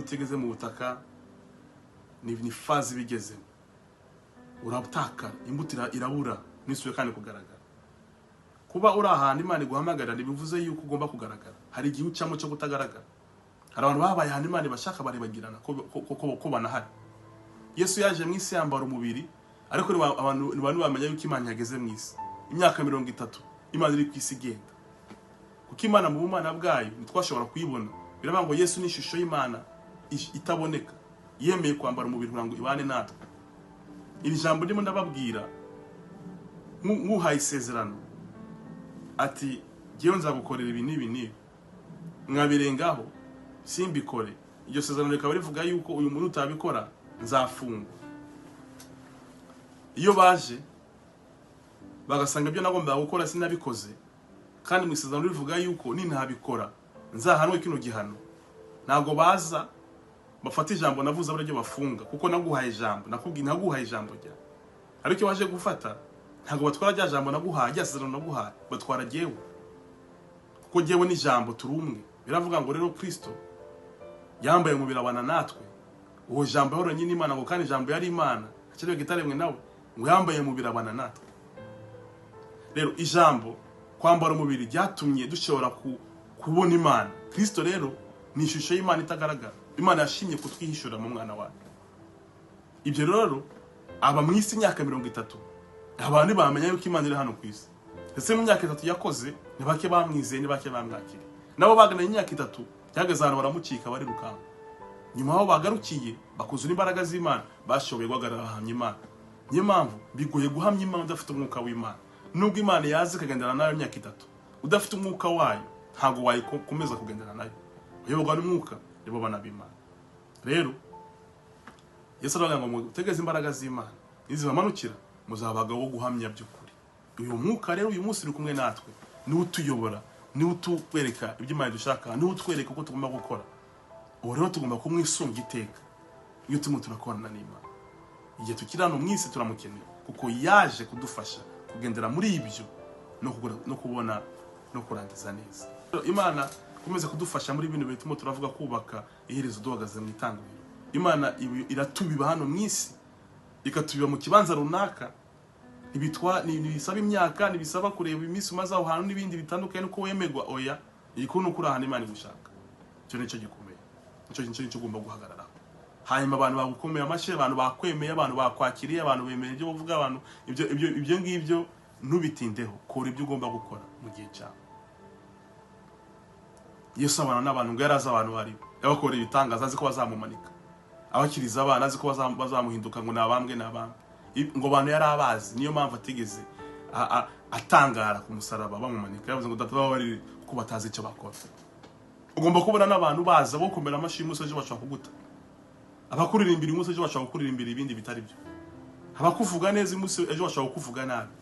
imbuto igeze mu butaka ni fazi bigezemo, urabutakara, imbuto irabura n'isuye kandi kugaragara. Kuba uri ahantu Imana iguhamagarira ntibivuze yuko ugomba kugaragara. Hari igihe ucamo cyo kutagaragara. Hari abantu babaye ahantu Imana bashaka baribagirana ko banahari. Yesu yaje mu isi yambara umubiri, ariko abantu bamenya yuko Imana yageze mu isi. Imyaka 30 Imana iri ku isi igenda. Kuko Imana mu bumana bwayo ntitwashobora kuyibona. Biravuga ngo Yesu ni ishusho y'Imana itaboneka, yemeye kwambara umubiri kugira ngo ibane natwe. Iri jambo ndimo ndababwira nk'uhaye isezerano ati giye nzagukorera ibi n'ibi n'ibi, mwabirengaho simbikore. Iryo sezerano rikaba rivuga yuko uyu muntu utabikora nzafungwa. Iyo baje bagasanga ibyo nagomba gukora sinabikoze, kandi mu isezerano rivuga yuko nintabikora nzahanwe kino gihano, ntago baza bafata ijambo navuze abaryo bafunga, kuko naguhaye ijambo, nakubwiye naguhaye ijambo rya. Ariko waje gufata ntago batwara rya jambo naguhaye, rya sezerano naguhaye, batwara jewe, kuko jewe ni jambo turumwe. Biravuga ngo rero Kristo yambaye umubiri abana natwe, uwo jambo yahoranye n'Imana, ngo kandi jambo yari Imana akiriwe gitaremwe nawe, ngo yambaye umubiri abana natwe. Rero ijambo kwambara umubiri ryatumye dushobora kubona Imana. Kristo rero ni ishusho y'Imana itagaragara. Imana yashimye kutwihishura mu mwana wayo. Ibyo rero aba mu isi imyaka 30, abantu bamenya yuko Imana iri hano ku isi. Ese mu myaka 3 yakoze ni bake bamwizeye, ni bake bamwakira. Nabo bagana imyaka 3 cyageze ahantu baramucika bari rukanga. Nyuma aho bagarukiye bakuzura imbaraga z'Imana, bashoboye guhagarara ahamya Imana. Niyo mpamvu bigoye guhamya Imana udafite umwuka w'Imana. Nubwo Imana yazi kagendana nayo imyaka 3, udafite umwuka wayo ntago wayikomeza kugendana nayo. Uyoborwa n'umwuka nibo bana b'Imana. Rero Yesu aravuga ngo mutegeze imbaraga z'Imana, nizibamanukira muzabaga wo guhamya by'ukuri. Uyu mwuka rero uyu munsi uri kumwe natwe, ni utuyobora, ni utwereka ibyo Imana dushaka, ni utwereka uko tugomba gukora. Ubu rero tugomba kumwisunga iteka iyo turakorana n'Imana. Igihe tukirana umwisi turamukeneye, kuko yaje kudufasha kugendera muri ibyo no kubona no kurangiza neza. Imana komeza kudufasha muri bino bintu turavuga kubaka iherezo duhagaze mw'itangiriro. Imana iratubiba hano mwisi, ikatubiba mu kibanza runaka. Nibisaba imyaka, nibisaba kureba iminsi umaze aho hantu n'ibindi bitandukanye nuko wemegwa. Oya, ikuntu kuri ahantu Imana Igushaka. Cyo nicyo gikomeye, nicyo ugomba guhagarara. Hanyuma abantu bagukomeye amashe, abantu bakwemeye, abantu bakwakiriye, abantu bemeye ibyo bavuga, abantu ibyo ngibyo ntubitindeho. Kora ibyo ugomba gukora mu gihe cyawe. Yesu abana n'abantu ngo yaraza abantu bari yabakorera ibitangaza, azi ko bazamumanika, abakiriza abana azi ko bazamuhinduka ngo nabambwe ngo abantu yarabazi. Niyo mpamvu atigeze atangara ku musaraba bamumanika, yavuze ngo databa bari ko batazi icyo bakora. Ugomba kubona n'abantu baza bo komera amashimwe usoje bashaka kuguta, abakuririmbira umunsi ejo bashaka kuririmbira ibindi bitari byo, abakuvuga neza umunsi ejo bashaka kuvuga nabi.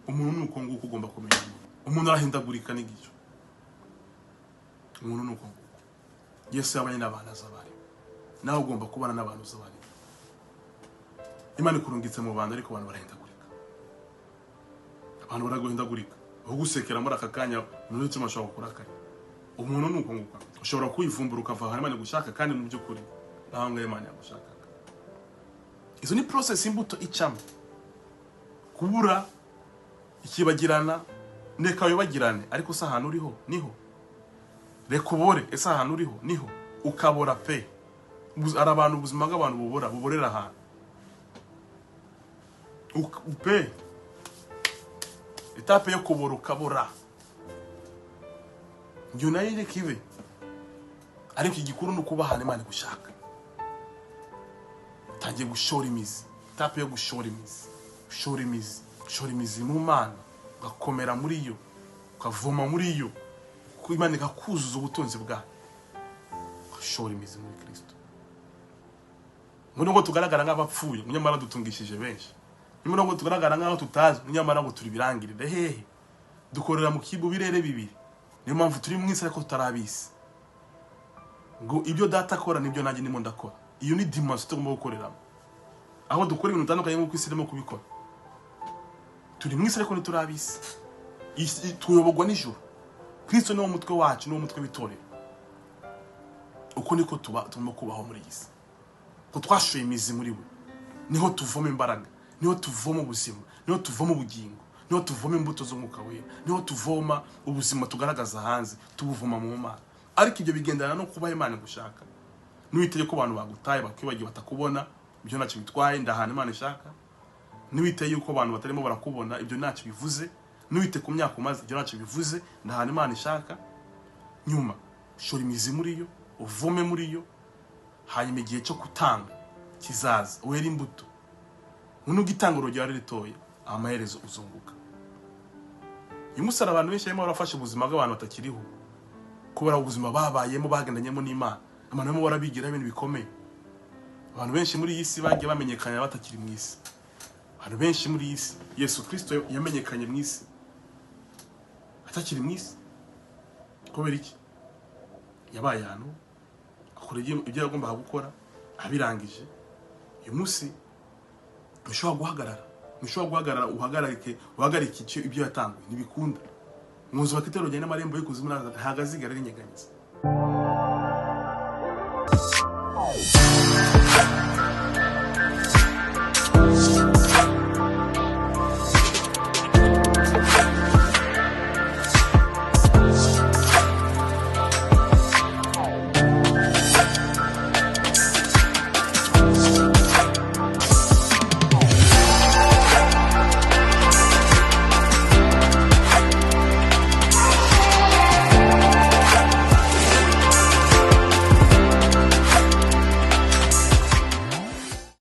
Umuntu nuko nguko ugomba kumenya. Umuntu arahindagurika n'igico, umuntu nuko nguko. Yesu yabanye n'abana z'abari, nawe ugomba kubana n'abantu z'abari. Imana ikurungitse mu bantu, ariko abantu barahindagurika. Abantu baraguhindagurika, ugusekera muri aka kanya umuntu wese ashobora kurakara. Umuntu nuko nguko ushobora kwivumbura ukava aho Imana Igushaka, kandi mu by'ukuri aho ngaho Imana yagushakaga. Izo ni process imbuto icamo. Kubura, ikibagirana, neka wibagirane, ariko se ahantu uriho niho. Rekubore, ese ahantu uriho niho. Ukabora pe. Ari abantu ubuzima bw'abantu buborera ahantu. Pe. Etape yo kubora ukabora. Njye nayo kibe. Ariko igikuru no kuba ahantu Imana Igushaka. Tangiye gushora imizi. Etape yo gushora imizi. Gushora imizi mu Mana, ugakomera muri yo, ukavoma muri yo, kuko Imana ikakuzuza ubutunzi bwayo. Gushora imizi muri Kristo. Ngo tugaragara nk'abapfuye, munyamara dutungishije benshi. Ngo tugaragara nk'aho tutazi, munyamara ngo turi birangirire. Hehe. Dukorera mu kibu birere bibiri. Niyo mpamvu turi mwisi ariko tutarabisi. Ngo ibyo data akora nibyo nanjye ndimo ndakora. Iyo ni dimanche tugomba gukoreramo. Aho dukora ibintu bitandukanye nk'uko isi irimo kubikora. Turi mwisi ariko ntiturabisi. Tuyoborwa n'ijuru. Kristo niwo mutwe wacu, niwo mutwe w'itorero. uko niko turimo kubaho muri iyi si. Ko twashoye imizi muri we, niho tuvoma imbaraga, niho tuvoma ubuzima, niho tuvoma ubugingo, niho tuvoma imbuto z'umwuka wera, niho tuvoma ubuzima tugaragaza hanze, tubuvoma mu Mana. Ariko ibyo bigendana no kuba Imana igushaka. Niwiteye ko abantu bagutaye bakwibagiye batakubona, ibyo ntacyo bitwaye, ndahana Imana ishaka. Niwiteye yuko abantu batarimo barakubona, ibyo ntacyo bivuze. Niwite ku myaka umaze, ibyo ntacyo bivuze, ndahana Imana ishaka. Nyuma shora imizi muri yo, uvome muri yo, hanyuma igihe cyo gutanga kizaza, wera imbuto. Nubwo itanga urugero ari ritoya, amaherezo uzunguka. Uyu munsi abantu benshi barimo barafasha ubuzima bw'abantu batakiriho, kubera ubuzima babayemo bagendanyemo n'Imana. Abantu barimo barabigira ibintu bikomeye. Abantu benshi muri iyi si bagiye bamenyekana batakiri mu isi. Abantu benshi muri iyi si, Yesu Kristo yamenyekanye mu isi atakiri mu isi. Kubera iki? Yabaye hano akora ibyo yagombaga gukora, abirangije. Uyu munsi mushobora guhagarara, uhagarike icyo ibyo yatanguye ntibikunda. Muzi bakitero cyane n'amarembo y'ikuzimu ntagazigara rinyeganyeza.